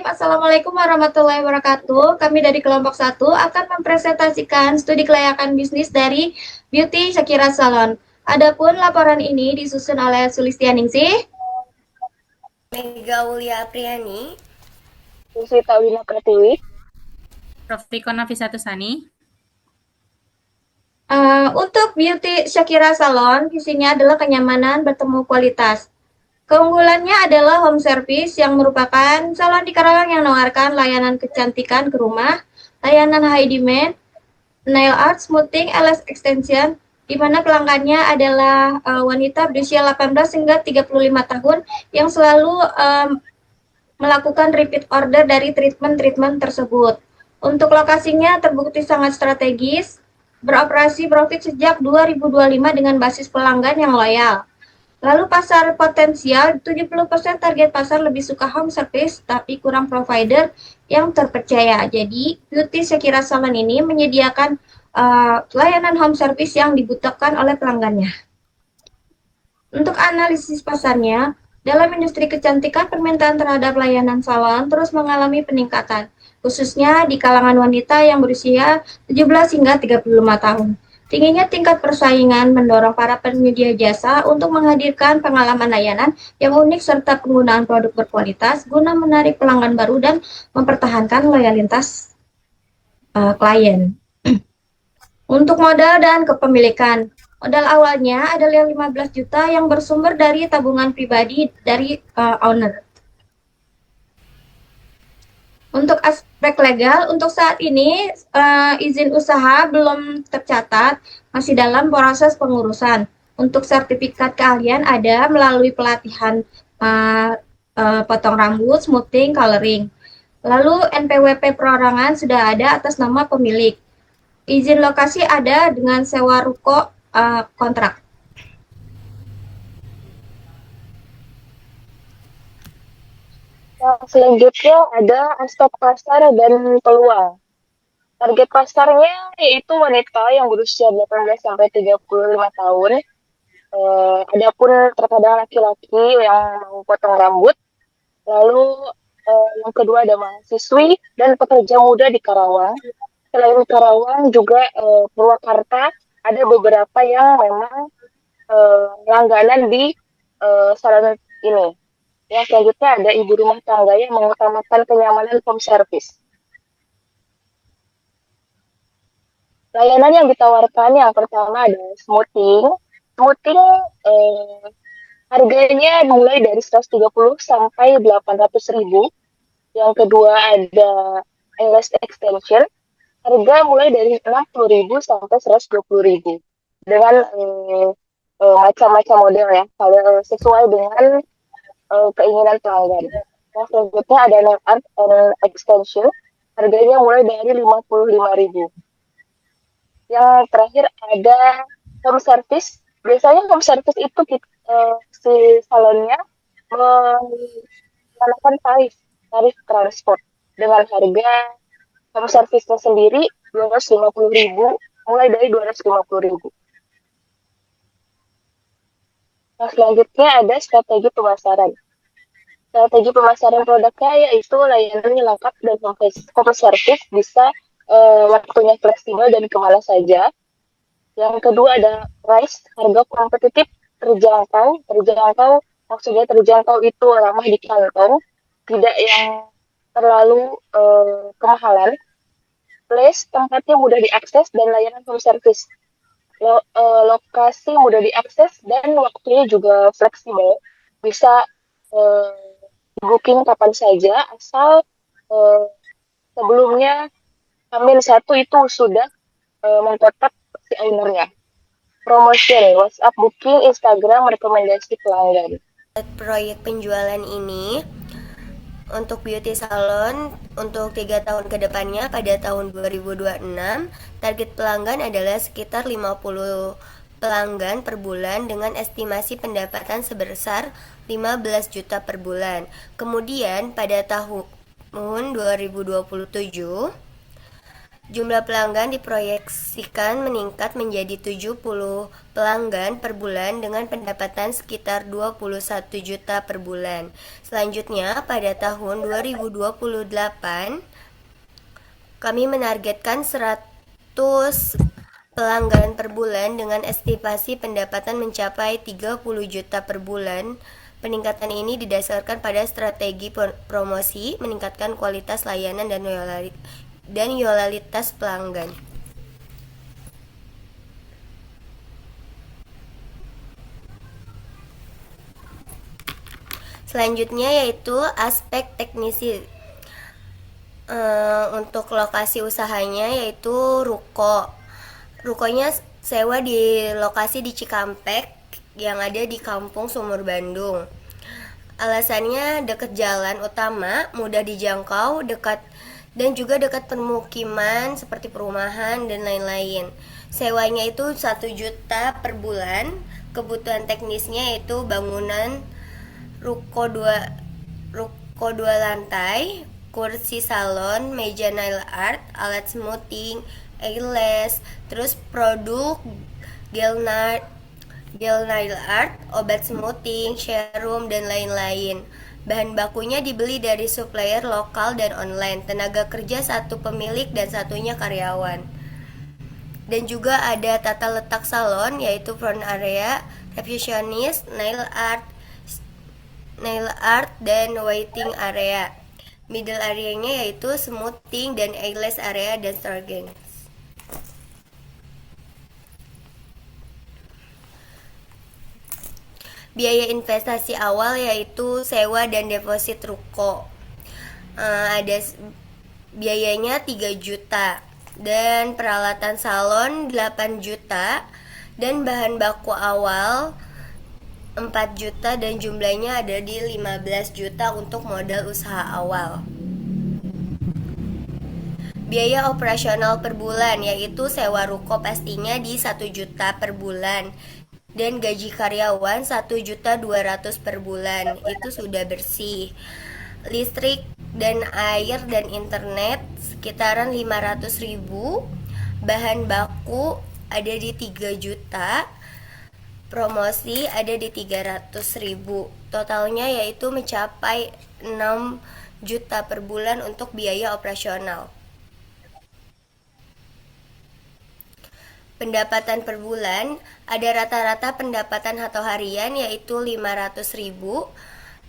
Bismillahirrahmanirrahim. Assalamualaikum warahmatullahi wabarakatuh. Kami dari kelompok satu akan mempresentasikan studi kelayakan bisnis dari Beauty Shakira Salon. Adapun laporan ini disusun oleh Sulistianingsih, Mega Wulia Apriani. Sita Wina Pratiwi. Rofiko Nafisatu-Sani. Untuk Beauty Shakira Salon, visinya adalah kenyamanan bertemu kualitas. Keunggulannya adalah home service yang merupakan salon di Karawang yang menawarkan layanan kecantikan ke rumah, layanan high demand, nail art, smoothing, LS extension, di mana pelanggannya adalah wanita berusia 18 hingga 35 tahun yang selalu melakukan repeat order dari treatment-treatment tersebut. Untuk lokasinya terbukti sangat strategis, beroperasi profit sejak 2025 dengan basis pelanggan yang loyal. Lalu pasar potensial, 70% target pasar lebih suka home service tapi kurang provider yang terpercaya. Jadi, Beauty Shakira Salon ini menyediakan layanan home service yang dibutuhkan oleh pelanggannya. Untuk analisis pasarnya, dalam industri kecantikan permintaan terhadap layanan salon terus mengalami peningkatan, khususnya di kalangan wanita yang berusia 17 hingga 35 tahun. Tingginya tingkat persaingan mendorong para penyedia jasa untuk menghadirkan pengalaman layanan yang unik serta penggunaan produk berkualitas guna menarik pelanggan baru dan mempertahankan loyalitas klien. Untuk modal dan kepemilikan, modal awalnya adalah 15 juta yang bersumber dari tabungan pribadi dari owner. Untuk aspek legal, untuk saat ini izin usaha belum tercatat, masih dalam proses pengurusan. Untuk sertifikat keahlian ada melalui pelatihan potong rambut, smoothing, coloring. Lalu NPWP perorangan sudah ada atas nama pemilik. Izin lokasi ada dengan sewa ruko kontrak. Nah, selanjutnya ada aspek pasar dan peluang. Target pasarnya yaitu wanita yang berusia 18 sampai 35 tahun. Adapun terkadang laki-laki yang mau potong rambut. Lalu yang kedua ada mahasiswi dan pekerja muda di Karawang. Selain Karawang juga Purwakarta ada beberapa yang memang langganan di salon ini. Yang selanjutnya ada ibu rumah tangga yang mengutamakan kenyamanan home service. Layanan yang ditawarkan yang pertama ada smoothing. Smoothing harganya mulai dari 130 sampai 800.000. Yang kedua ada LS extension. Harga mulai dari 60.000 sampai 120.000. Dengan macam-macam model ya. Kalau sesuai dengan keinginan pelanggan. Nah, selanjutnya ada nail art and extension. Harganya mulai dari 55.000. Yang terakhir ada home service. Biasanya home service itu si salonnya mengenakan tarif transport dengan harga home service-nya sendiri 250.000, mulai dari 250.000. Nah, selanjutnya ada strategi pemasaran. Strategi pemasaran produknya yaitu layanannya lengkap dan home service bisa waktunya fleksibel dan kemana saja. Yang kedua ada price, harga kompetitif, terjangkau. Terjangkau maksudnya terjangkau itu ramah di kantong, tidak yang terlalu kemahalan. Place, tempatnya mudah diakses dan layanan home service. Lokasi mudah diakses dan waktunya juga fleksibel, bisa booking kapan saja asal sebelumnya Hamin 1 itu sudah mengkontak si ownernya. Promotion, WhatsApp booking, Instagram rekomendasi pelanggan. Proyek penjualan ini untuk beauty salon untuk 3 tahun ke depannya pada tahun 2026, target pelanggan adalah sekitar 50 pelanggan per bulan dengan estimasi pendapatan sebesar 15 juta per bulan. Kemudian pada tahun 2027 Jumlah pelanggan diproyeksikan meningkat menjadi 70 pelanggan per bulan dengan pendapatan sekitar 21 juta per bulan. Selanjutnya, pada tahun 2028, kami menargetkan 100 pelanggan per bulan dengan estimasi pendapatan mencapai 30 juta per bulan. Peningkatan ini didasarkan pada strategi promosi, meningkatkan kualitas layanan dan loyalitas pelanggan. Selanjutnya yaitu aspek teknisi. Untuk lokasi usahanya yaitu ruko. Rukonya sewa di lokasi di Cikampek yang ada di Kampung Sumur Bandung. Alasannya dekat jalan utama, mudah dijangkau, dan juga dekat permukiman seperti perumahan dan lain-lain. Sewanya itu 1 juta per bulan. Kebutuhan teknisnya yaitu bangunan ruko 2 lantai, kursi salon, meja nail art, alat smoothing, eyelash, terus produk gel nail art, obat smoothing, serum, dan lain-lain. Bahan bakunya dibeli dari supplier lokal dan online. Tenaga kerja 1 pemilik dan 1-nya karyawan. Dan juga ada tata letak salon yaitu front area, receptionist, nail art, dan waiting area. Middle area-nya yaitu smoothing dan eyelash area dan stargate. Biaya investasi awal yaitu sewa dan deposit ruko. Ada biayanya 3 juta dan peralatan salon 8 juta dan bahan baku awal 4 juta dan jumlahnya ada di 15 juta untuk modal usaha awal. Biaya operasional per bulan yaitu sewa ruko pastinya di 1 juta per bulan dan gaji karyawan 1.200.000 per bulan. Itu sudah bersih. Listrik dan air dan internet sekitaran 500.000. Bahan baku ada di 3 juta. Promosi ada di 300.000. Totalnya yaitu mencapai 6 juta per bulan untuk biaya operasional. Pendapatan per bulan ada rata-rata pendapatan atau harian yaitu 500.000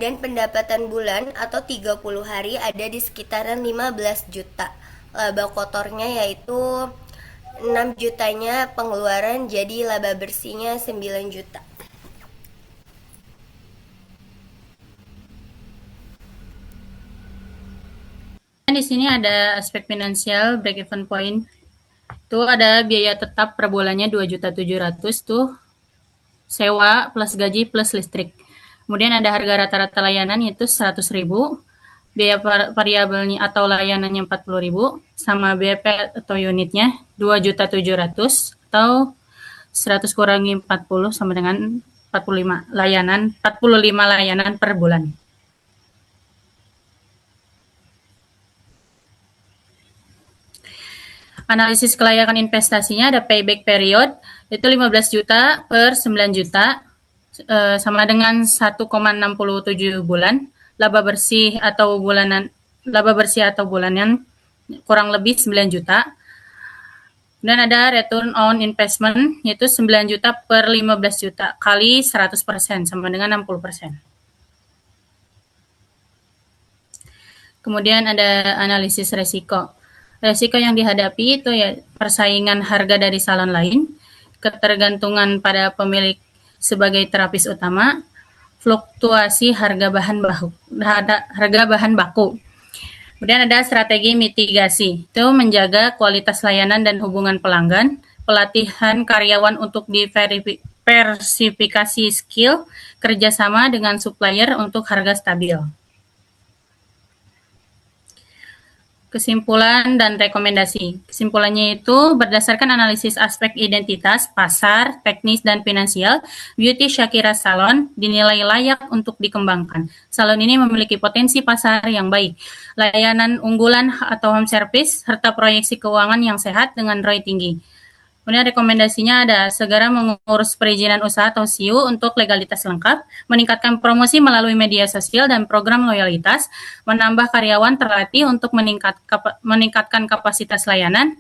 dan pendapatan bulan atau 30 hari ada di sekitaran 15 juta. Laba kotornya yaitu 6 jutanya pengeluaran, jadi laba bersihnya 9 juta. Di sini ada aspek finansial break even point. Tuh ada biaya tetap per bulannya 2.700.000 tuh sewa plus gaji plus listrik. Kemudian ada harga rata-rata layanan yaitu 100.000, biaya variabelnya atau layanannya 40.000, sama BP atau unitnya 2.700.000 atau 100 kurangi 40 sama dengan 45 layanan per bulan. Analisis kelayakan investasinya ada payback period itu 15 juta per 9 juta sama dengan 1,67 bulan. Laba bersih atau bulanan kurang lebih 9 juta. Dan ada return on investment yaitu 9 juta per 15 juta kali 100% sama dengan 60%. Kemudian ada analisis resiko. Resiko yang dihadapi itu ya persaingan harga dari salon lain, ketergantungan pada pemilik sebagai terapis utama, fluktuasi harga bahan baku. Kemudian ada strategi mitigasi, itu menjaga kualitas layanan dan hubungan pelanggan, pelatihan karyawan untuk diversifikasi skill, kerjasama dengan supplier untuk harga stabil. Kesimpulan dan rekomendasi. Kesimpulannya itu berdasarkan analisis aspek identitas, pasar, teknis, dan finansial, Beauty Shakira Salon dinilai layak untuk dikembangkan. Salon ini memiliki potensi pasar yang baik, layanan unggulan atau home service, serta proyeksi keuangan yang sehat dengan ROI tinggi. Kemudian rekomendasinya ada segera mengurus perizinan usaha atau SIU untuk legalitas lengkap, meningkatkan promosi melalui media sosial dan program loyalitas, menambah karyawan terlatih untuk meningkatkan kapasitas layanan,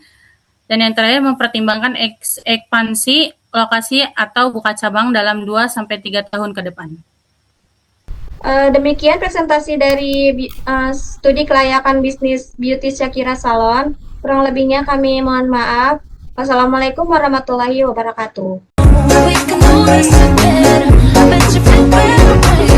dan yang terakhir mempertimbangkan ekspansi lokasi atau buka cabang dalam 2-3 tahun ke depan. Demikian presentasi dari studi kelayakan bisnis Beauty Shakira Salon. Kurang lebihnya kami mohon maaf. Wassalamualaikum warahmatullahi wabarakatuh. We can do this together. Bet you feel better.